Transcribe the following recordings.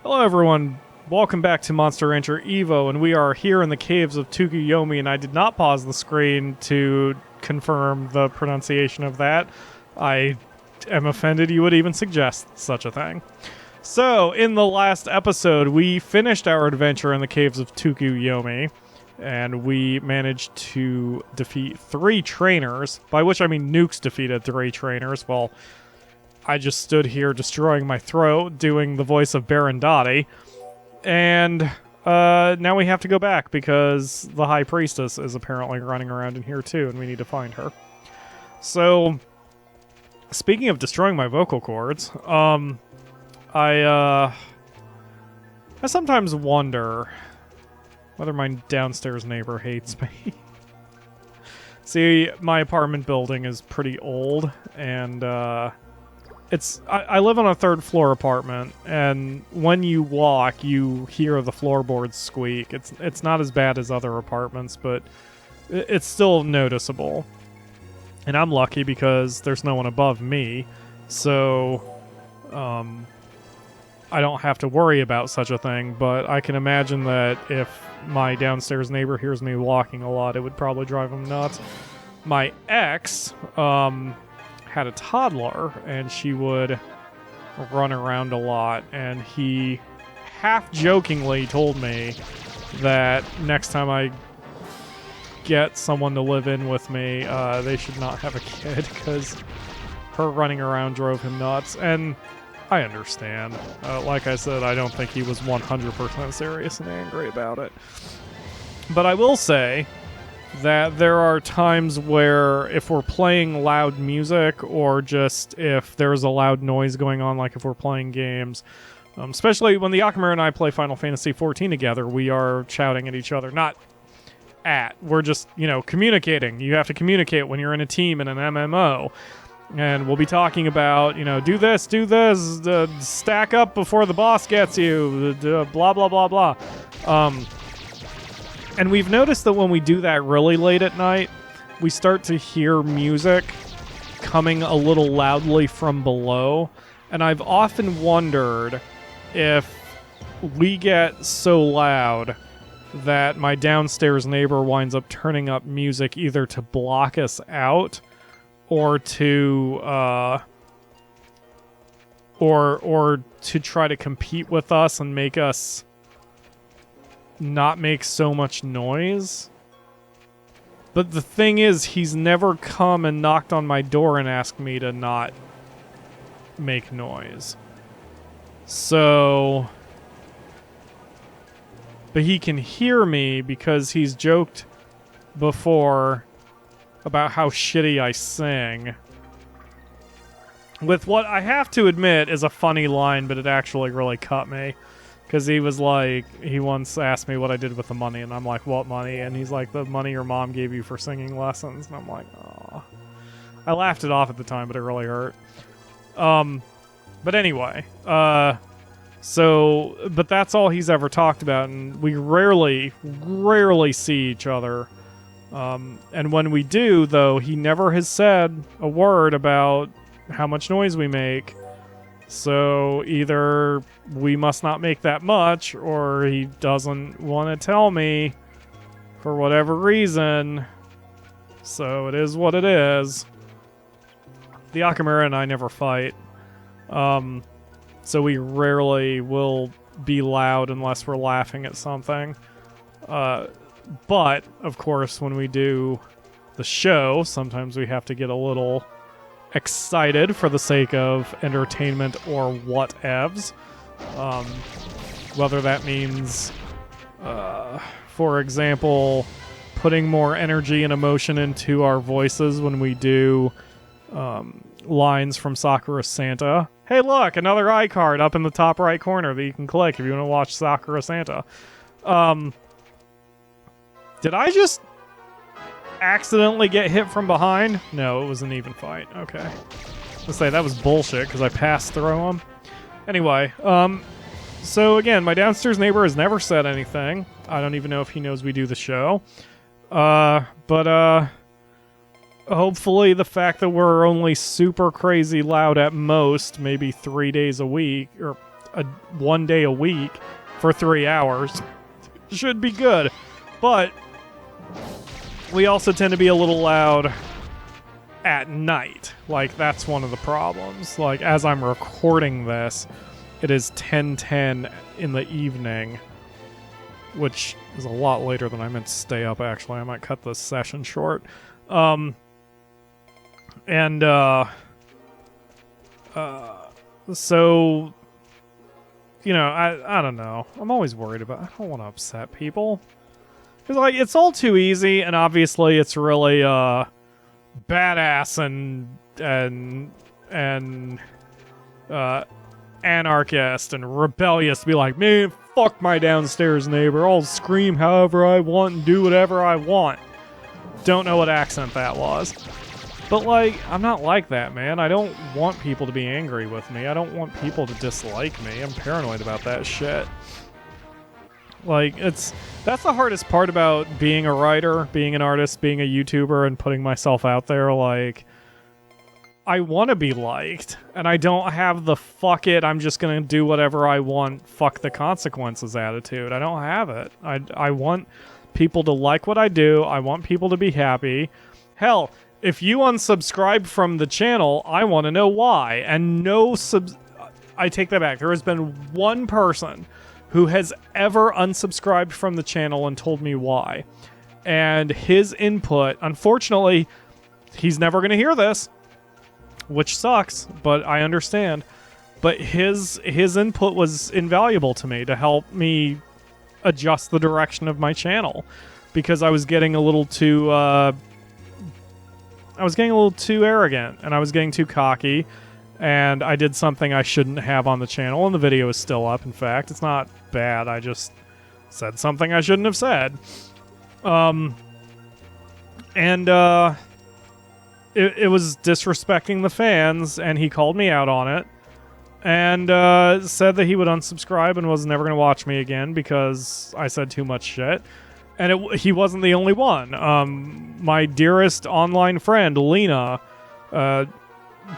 Hello everyone, welcome back to Monster Rancher Evo, and we are here in the caves of Tsukuyomi, and I did not pause the screen to confirm the pronunciation of that. I am offended you would even suggest such a thing. So, in the last episode, we finished our adventure in the caves of Tsukuyomi, and we managed to defeat 3 trainers, by which I mean Nukes defeated 3 trainers, while I just stood here destroying my throat, doing the voice of Baron Dottie. And now we have to go back because the High Priestess is apparently running around in here too, and we need to find her. So, speaking of destroying my vocal cords, I sometimes wonder whether my downstairs neighbor hates me. See, my apartment building is pretty old, and I live on a 3rd floor apartment, and when you walk, you hear the floorboards squeak. It's not as bad as other apartments, but it's still noticeable. And I'm lucky because there's no one above me, so I don't have to worry about such a thing, but I can imagine that if my downstairs neighbor hears me walking a lot, it would probably drive him nuts. My ex, had a toddler, and she would run around a lot, and he half-jokingly told me that next time I get someone to live in with me, they should not have a kid, because her running around drove him nuts, and I understand. Like I said, I don't think he was 100% serious and angry about it. But I will say that there are times where if we're playing loud music, or just if there's a loud noise going on, like if we're playing games, especially when the Yakumer and I play Final Fantasy XIV together, we are shouting at each other. We're just, communicating. You have to communicate when you're in a team in an MMO. And we'll be talking about, do this, stack up before the boss gets you, blah, blah, blah, blah. And we've noticed that when we do that really late at night, we start to hear music coming a little loudly from below. And I've often wondered if we get so loud that my downstairs neighbor winds up turning up music either to block us out or to or to try to compete with us and make us not make so much noise. But the thing is, he's never come and knocked on my door and asked me to not make noise. So, but he can hear me because he's joked before about how shitty I sing. With what I have to admit is a funny line, but it actually really cut me. Because he was like, he once asked me what I did with the money, and I'm like, what money? And he's like, the money your mom gave you for singing lessons. And I'm like, oh. I laughed it off at the time, but it really hurt. But anyway, but that's all he's ever talked about, and we rarely see each other. And when we do, though, he never has said a word about how much noise we make. So either we must not make that much, or he doesn't want to tell me for whatever reason. So it is what it is. The Yakumer and I never fight. So we rarely will be loud unless we're laughing at something. But, of course, when we do the show, sometimes we have to get a little excited for the sake of entertainment or whatevs. Whether that means, for example, putting more energy and emotion into our voices when we do lines from Sakura Santa. Hey, look, another iCard up in the top right corner that you can click if you want to watch Sakura Santa. Did I just accidentally get hit from behind? No, it was an even fight. Okay. Let's say that was bullshit because I passed through him. Anyway, so again, my downstairs neighbor has never said anything. I don't even know if he knows we do the show. But hopefully the fact that we're only super crazy loud at most, maybe 3 days a week, or one day a week for 3 hours should be good. But we also tend to be a little loud at night. Like, that's one of the problems. Like, as I'm recording this, it is 10:10 in the evening, which is a lot later than I meant to stay up, actually. I might cut this session short. So, you know, I don't know. I'm always worried about, I don't want to upset people. Because, like, it's all too easy, and obviously it's really, badass and anarchist and rebellious to be like, man, fuck my downstairs neighbor. I'll scream however I want and do whatever I want. Don't know what accent that was. But, like, I'm not like that, man. I don't want people to be angry with me. I don't want people to dislike me. I'm paranoid about that shit. Like, that's the hardest part about being a writer, being an artist, being a YouTuber, and putting myself out there. Like, I want to be liked, and I don't have the fuck it, I'm just gonna do whatever I want, fuck the consequences attitude. I don't have it. I want people to like what I do. I want people to be happy. Hell, if you unsubscribe from the channel, I want to know why. And I take that back. There has been one person who has ever unsubscribed from the channel and told me why. And his input, unfortunately, he's never going to hear this, which sucks, but I understand. But his input was invaluable to me to help me adjust the direction of my channel, because I was getting a little too arrogant, and I was getting too cocky, and I did something I shouldn't have on the channel, and the video is still up. In fact, it's not bad. I just said something I shouldn't have said. It was disrespecting the fans, and he called me out on it, and said that he would unsubscribe and was never going to watch me again because I said too much shit. And he wasn't the only one. My dearest online friend, Lena,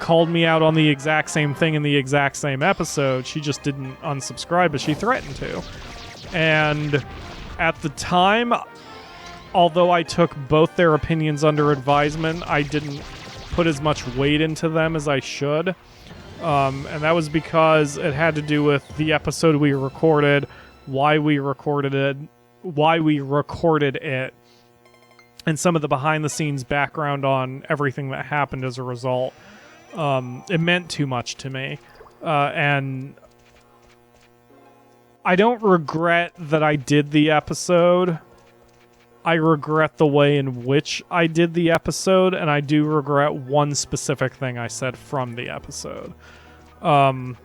called me out on the exact same thing in the exact same episode. She just didn't unsubscribe, but she threatened to. And at the time, although I took both their opinions under advisement, I didn't put as much weight into them as I should. And that was because it had to do with the episode we recorded, why we recorded it, and some of the behind-the-scenes background on everything that happened as a result. It meant too much to me. And I don't regret that I did the episode. I regret the way in which I did the episode, and I do regret one specific thing I said from the episode. Not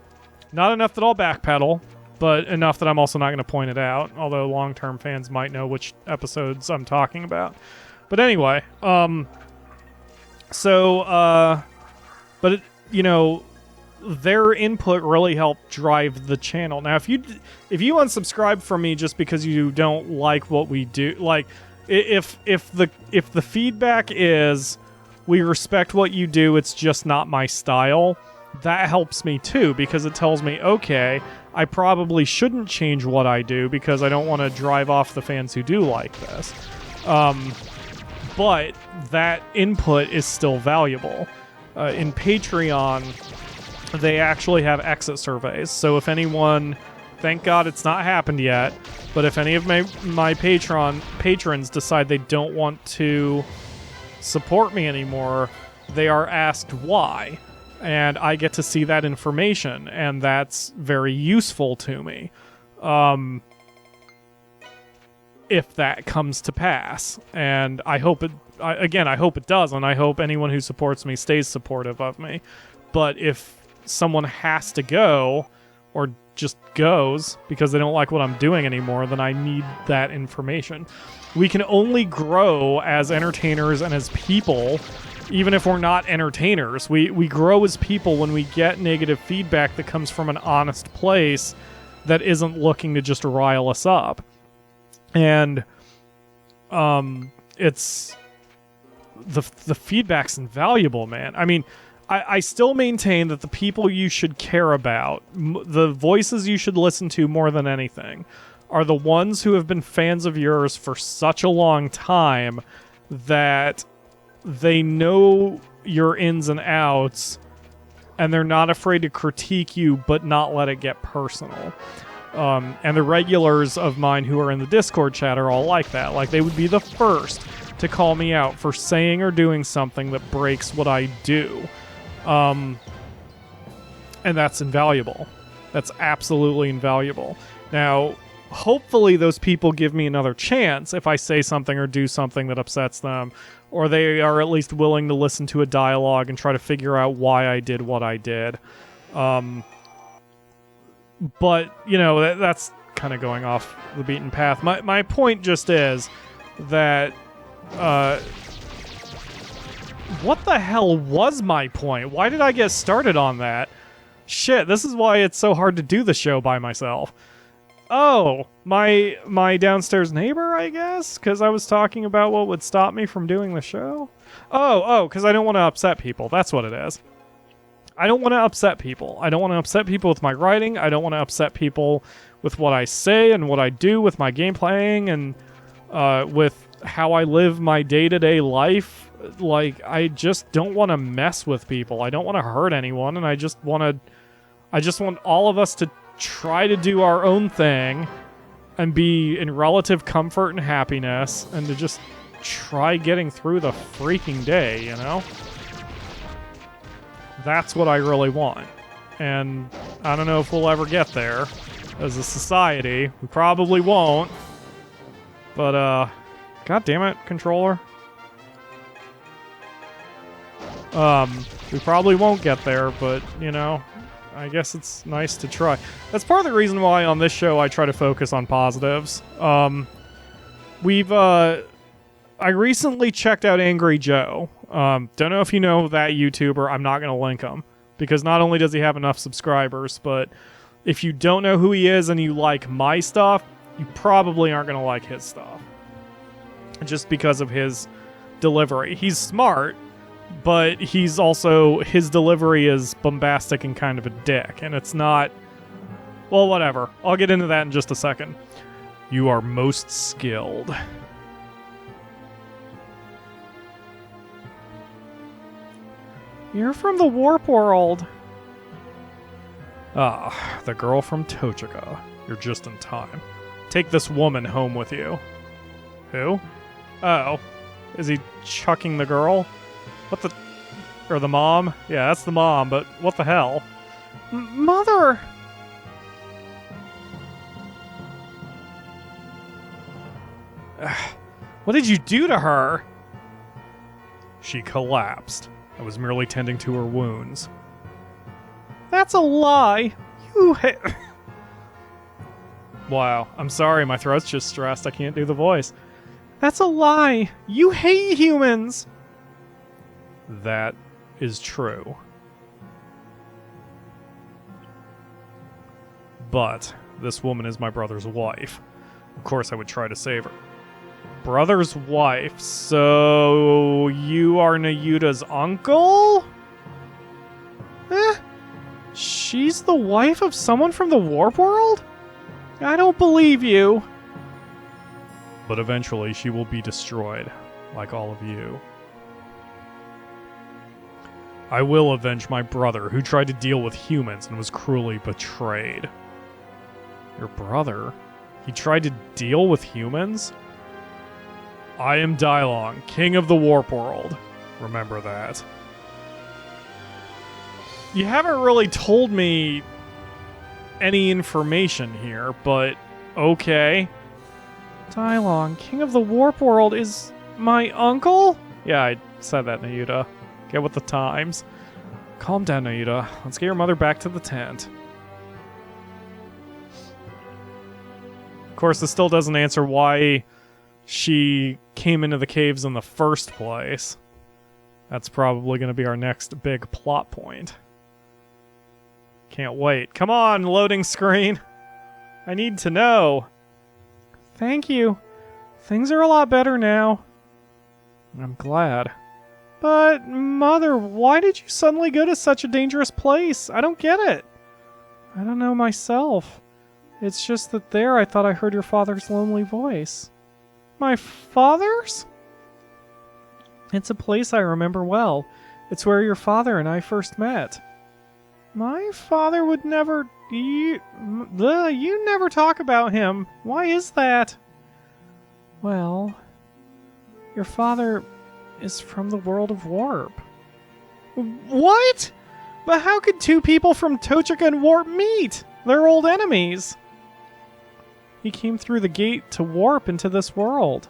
enough that I'll backpedal, but enough that I'm also not going to point it out, although long-term fans might know which episodes I'm talking about. But anyway, their input really helped drive the channel. Now, if you unsubscribe from me just because you don't like what we do, like, if the feedback is, we respect what you do, it's just not my style, that helps me too, because it tells me, okay, I probably shouldn't change what I do because I don't want to drive off the fans who do like this. But that input is still valuable. In Patreon, they actually have exit surveys. So if anyone, thank God it's not happened yet, but if any of my patrons decide they don't want to support me anymore, they are asked why. And I get to see that information, and that's very useful to me. If that comes to pass. And I hope I hope it does, and I hope anyone who supports me stays supportive of me. But if someone has to go, or just goes because they don't like what I'm doing anymore, then I need that information. We can only grow as entertainers and as people, even if we're not entertainers. We grow as people when we get negative feedback that comes from an honest place that isn't looking to just rile us up. And it's the feedback's invaluable, man. I mean, I still maintain that the people you should care about, the voices you should listen to more than anything, are the ones who have been fans of yours for such a long time that they know your ins and outs, and they're not afraid to critique you but not let it get personal. And the regulars of mine who are in the Discord chat are all like that. Like, they would be the first to call me out for saying or doing something that breaks what I do. And that's invaluable. That's absolutely invaluable. Now, hopefully those people give me another chance if I say something or do something that upsets them, or they are at least willing to listen to a dialogue and try to figure out why I did what I did. But, you know, that's kind of going off the beaten path. My point just is that... what the hell was my point? Why did I get started on that? Shit, this is why it's so hard to do the show by myself. Oh, my downstairs neighbor, I guess? Because I was talking about what would stop me from doing the show? Oh, because I don't want to upset people. That's what it is. I don't want to upset people. I don't want to upset people with my writing. I don't want to upset people with what I say and what I do with my game playing and with how I live my day-to-day life. Like, I just don't want to mess with people. I don't want to hurt anyone, and I just want all of us to try to do our own thing and be in relative comfort and happiness and to just try getting through the freaking day, you know? That's what I really want. And I don't know if we'll ever get there as a society. We probably won't. But, God damn it, controller. We probably won't get there, but, you know, I guess it's nice to try. That's part of the reason why on this show I try to focus on positives. I recently checked out Angry Joe. Don't know if you know that YouTuber. I'm not going to link him, because not only does he have enough subscribers, but if you don't know who he is and you like my stuff, you probably aren't going to like his stuff. Just because of his delivery. He's smart, but he's also, his delivery is bombastic and kind of a dick, and it's not... Well, whatever. I'll get into that in just a second. You are most skilled. You're from the Warp World. Ah, the girl from Tochika. You're just in time. Take this woman home with you. Who? Oh. Is he chucking the girl? What the... Or the mom? Yeah, that's the mom, but what the hell? Mother! What did you do to her? She collapsed. I was merely tending to her wounds. That's a lie! You Wow, I'm sorry, my throat's just stressed. I can't do the voice. That's a lie! You hate humans! That is true. But this woman is my brother's wife. Of course I would try to save her. Brother's wife? So you are Nayuta's uncle? She's the wife of someone from the Warp World? I don't believe you. But eventually she will be destroyed, like all of you. I will avenge my brother, who tried to deal with humans and was cruelly betrayed. Your brother? He tried to deal with humans? I am Dylon, king of the Warp World. Remember that. You haven't really told me any information here, but okay. Dylon, king of the Warp World, is my uncle? Yeah, I said that, Nayuta. Get with the times. Calm down, Nayuta. Let's get your mother back to the tent. Of course, this still doesn't answer why she came into the caves in the first place. That's probably going to be our next big plot point. Can't wait. Come on, loading screen. I need to know. Thank you. Things are a lot better now. I'm glad. But, Mother, why did you suddenly go to such a dangerous place? I don't get it. I don't know myself. It's just that there I thought I heard your father's lonely voice. My father's? It's a place I remember well. It's where your father and I first met. My father would never... You never talk about him. Why is that? Well, your father is from the world of Warp. What? But how could two people from Tochika and Warp meet? They're old enemies. He came through the gate to Warp into this world.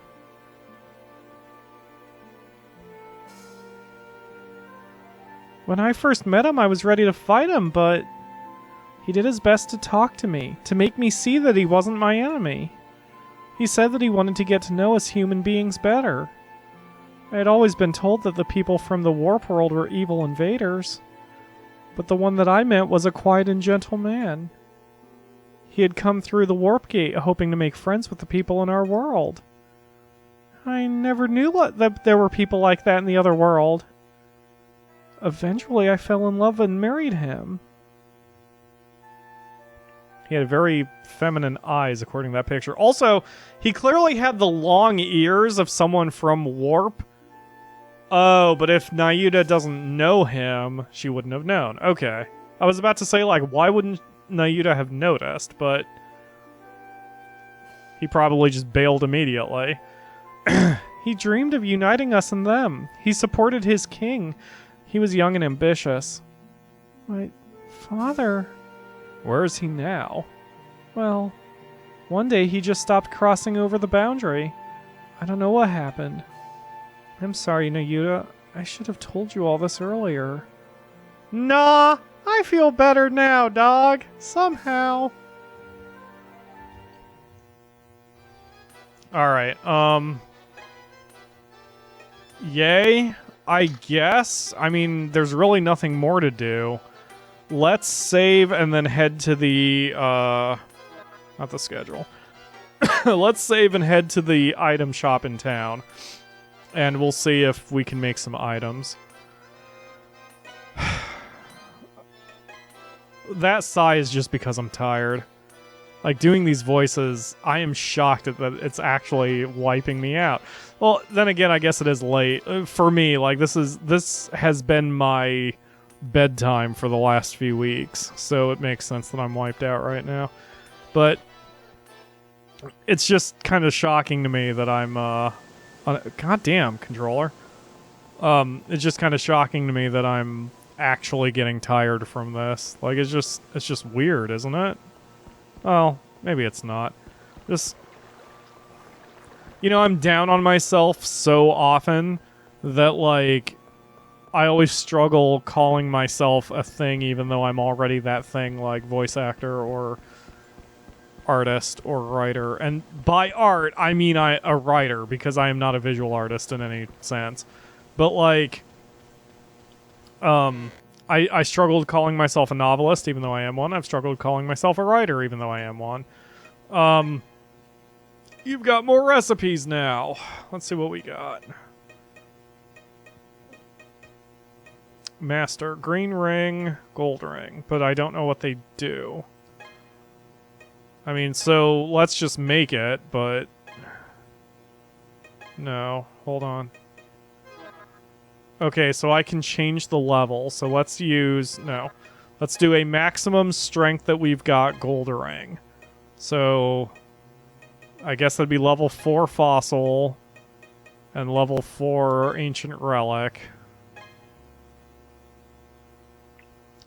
When I first met him, I was ready to fight him, but he did his best to talk to me, to make me see that he wasn't my enemy. He said that he wanted to get to know us human beings better. I had always been told that the people from the Warp world were evil invaders, but the one that I met was a quiet and gentle man. He had come through the Warp Gate hoping to make friends with the people in our world. I never knew that there were people like that in the other world. Eventually, I fell in love and married him. He had very feminine eyes, according to that picture. Also, he clearly had the long ears of someone from Warp. Oh, but if Nayuta doesn't know him, she wouldn't have known. Okay. I was about to say, like, why wouldn't Nayuta have noticed, but he probably just bailed immediately. He dreamed of uniting us and them. He supported his king. He was young and ambitious. My father... Where is he now? Well, one day he just stopped crossing over the boundary. I don't know what happened. I'm sorry, Nayuta. I should have told you all this earlier. Nah, I feel better now, dog. Somehow. Alright, yay, I guess. I mean, there's really nothing more to do. Let's save and then head to the, not the schedule. Let's save and head to the item shop in town. And we'll see if we can make some items. That sigh is just because I'm tired. Like, doing these voices, I am shocked that it's actually wiping me out. Well, then again, I guess it is late. For me, like, this has been my bedtime for the last few weeks, so it makes sense that I'm wiped out right now. But it's just kind of shocking to me that I'm, goddamn, controller. It's just kind of shocking to me that I'm actually getting tired from this. Like, it's just weird, isn't it? Well, maybe it's not. Just, you know, I'm down on myself so often that, like, I always struggle calling myself a thing even though I'm already that thing, like voice actor or artist or writer. And by art, I mean a writer, because I am not a visual artist in any sense. But, like, I struggled calling myself a novelist, even though I am one. I've struggled calling myself a writer, even though I am one. You've got more recipes now. Let's see what we got. Master, green ring, gold ring, but I don't know what they do. I mean, so let's just make it, but... No, hold on. Okay, so I can change the level, so let's use... No. Let's do a maximum strength that we've got gold ring. So... I guess that'd be level 4 fossil, and level 4 ancient relic.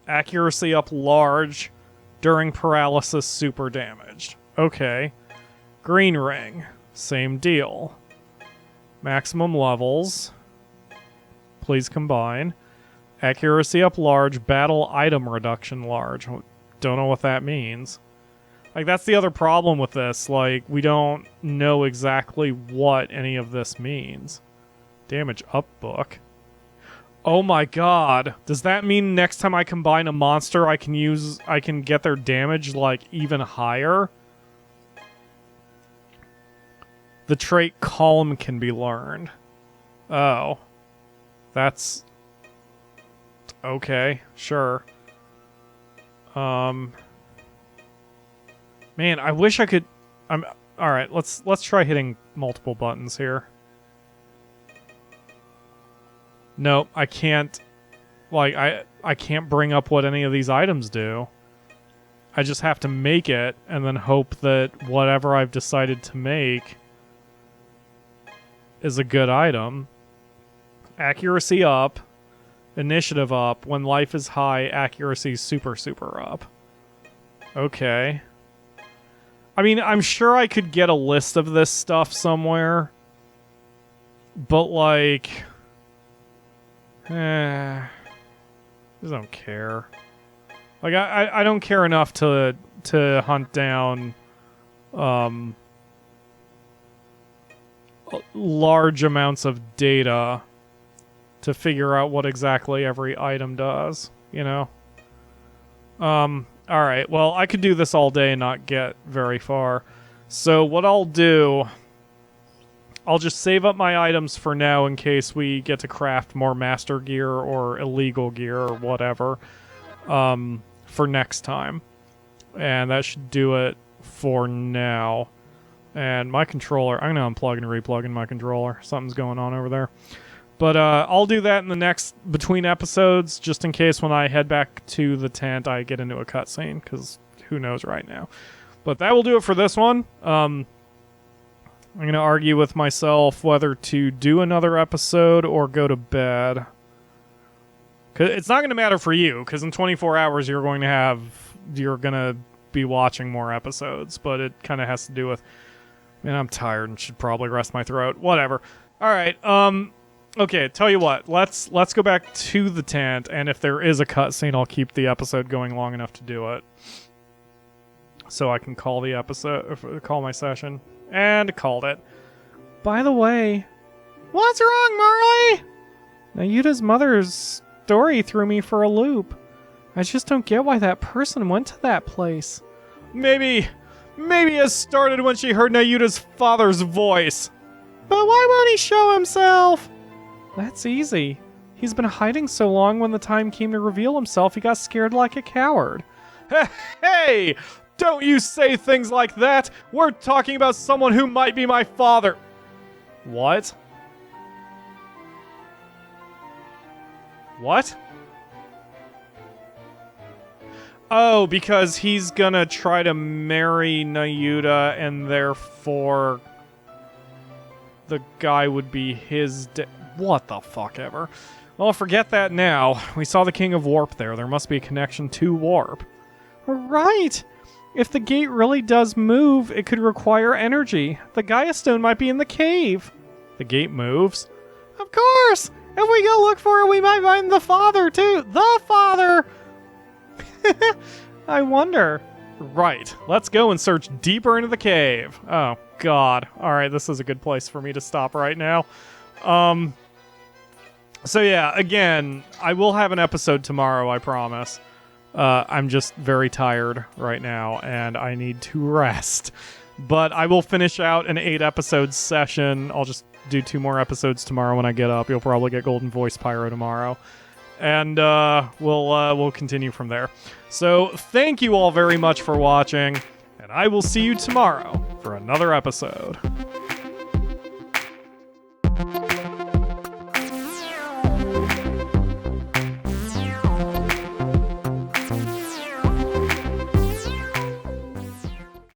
Accuracy up large, during paralysis super damaged. Okay. Green ring, same deal. Maximum levels. Please combine. Accuracy up large, battle item reduction large. Don't know what that means. Like, that's the other problem with this. Like, we don't know exactly what any of this means. Damage up book. Oh my god. Does that mean next time I combine a monster, I can get their damage, like, even higher? The trait Calm can be learned. Oh. That's... okay, sure. Man, I wish I could... Alright, let's try hitting multiple buttons here. Nope, I can't... Like, I can't bring up what any of these items do. I just have to make it, and then hope that whatever I've decided to make is a good item. Accuracy up. Initiative up. When life is high, accuracy super, super up. Okay. I mean, I'm sure I could get a list of this stuff somewhere. But, like... I just don't care. Like, I don't care enough to hunt down large amounts of data to figure out what exactly every item does, you know? Alright, well, I could do this all day and not get very far. So what I'll do... I'll just save up my items for now in case we get to craft more master gear or illegal gear or whatever for next time. And that should do it for now. And my controller, I'm going to unplug and replug in my controller. Something's going on over there. But I'll do that in the next between episodes, just in case when I head back to the tent I get into a cutscene, because who knows right now. But that will do it for this one. I'm going to argue with myself whether to do another episode or go to bed. 'Cause it's not going to matter for you, because in 24 hours you're going to be watching more episodes, but it kind of has to do with, man, I'm tired and should probably rest my throat. Whatever. All right. Okay, tell you what. Let's go back to the tent, and if there is a cutscene, I'll keep the episode going long enough to do it. So I can call the episode, call my session. And called it. By the way, what's wrong, Marley? Nayuta's mother's story threw me for a loop. I just don't get why that person went to that place. Maybe it started when she heard Nayuta's father's voice. But why won't he show himself? That's easy. He's been hiding so long when the time came to reveal himself, he got scared like a coward. Hey! Don't you say things like that! We're talking about someone who might be my father! What? What? Oh, because he's gonna try to marry Nayuta, and therefore the guy would be his what the fuck ever. Well, forget that now. We saw the King of Warp there. There must be a connection to Warp. Right! If the gate really does move, it could require energy. The Gaia Stone might be in the cave. The gate moves? Of course! If we go look for it, we might find the father, too. The father! I wonder. Right. Let's go and search deeper into the cave. Oh, God. Alright, this is a good place for me to stop right now. So yeah, again, I will have an episode tomorrow, I promise. I'm just very tired right now, and I need to rest. But I will finish out an 8-episode session. I'll just do 2 more episodes tomorrow when I get up. You'll probably get Golden Voice Pyro tomorrow. And we'll continue from there. So thank you all very much for watching, and I will see you tomorrow for another episode.